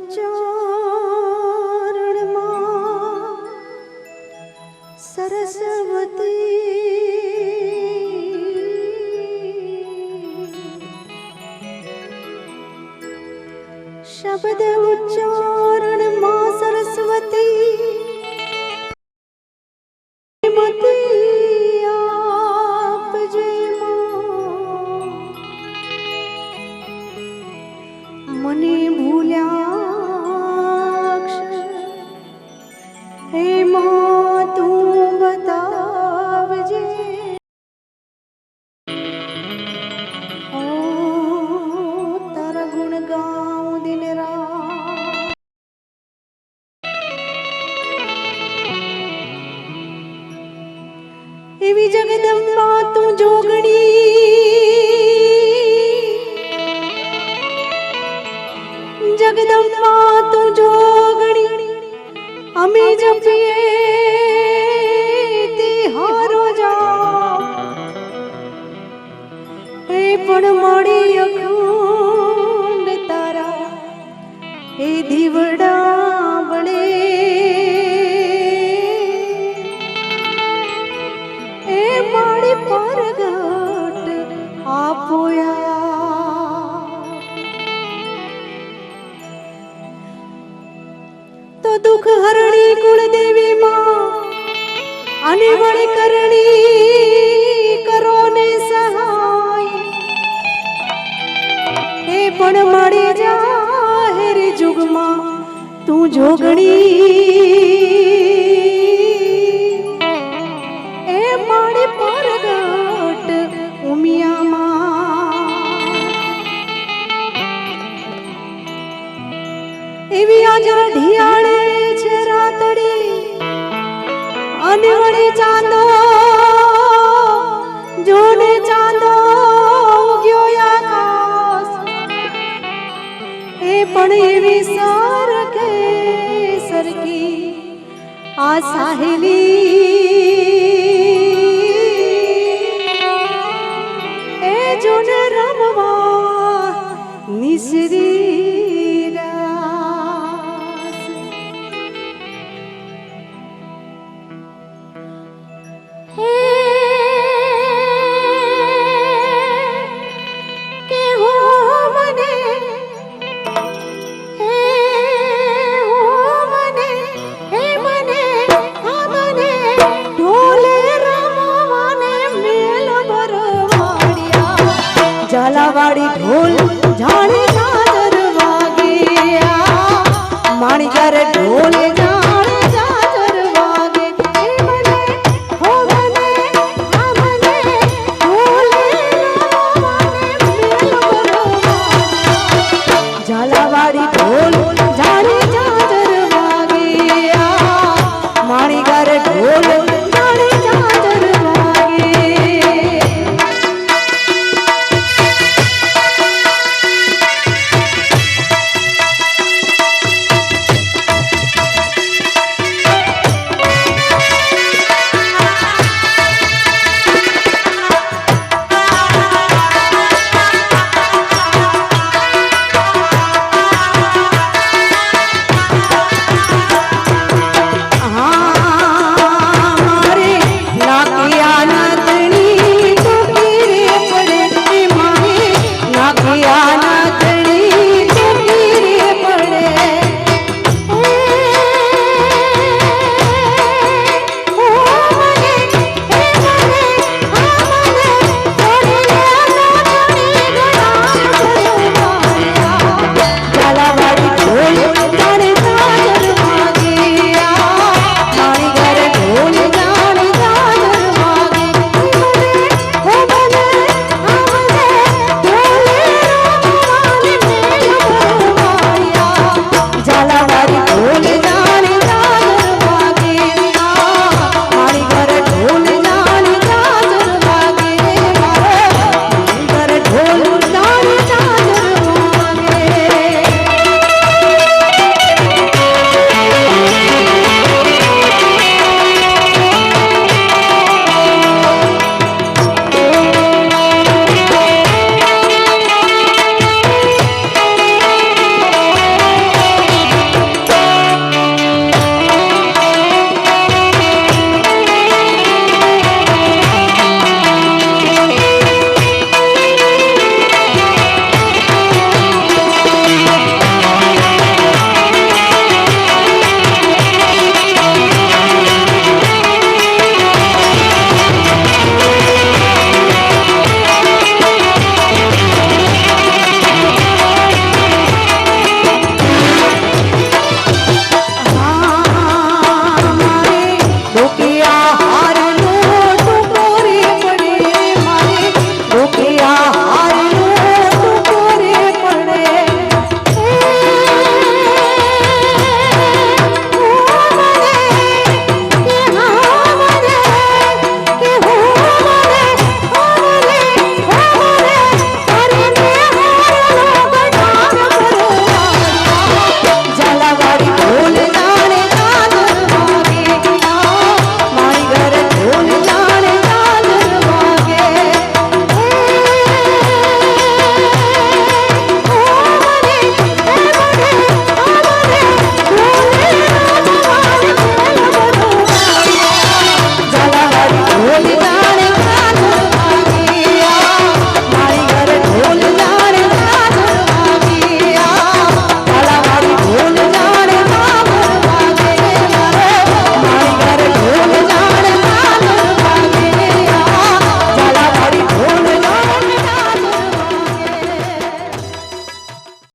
ઉચ્ચારણમાં સરસ્વતી શબ્દ ઉચ્ચારણમાં સરસ્વતી મતી આપજે મને ભૂલ્યા હે માં તું બતાવજે ઓ તારા ગુણ ગાઉં દિન રાત એવી જગદંબા તું જોગણી જગદંબા તું જોગણી અમે જપીએ તે હારો જા એ પણ મળી અખંડ તારા એ દીવડા બળે એ મારી પરગટ આપોયા તો દુઃખ હરણી કુળદેવી માં અને વળી કરણી કરો ને સહાય એ પણ મળી જાહેર જુગમાં તું જોગણી એ મારી પરગટ ઉમિયામાં એવી આજ ઢિયાળે છે રાતડી અને વળી ચાંદો જોને ચાંદો ઉગ્યો આકાશ એ પણ એવી સરકે સરકી આ સાહેલી એ જોને રમવા નિસરી ઝાલાવાડી ઢોલ જાણે જાજર વાગ્યા માણી જ્યારે ઢોલ જાણે જાજર વાગે એ મને હો મને આ મને ઢોલે રમવાને મેલ ભરવા ઝાલાવાડી ઢોલ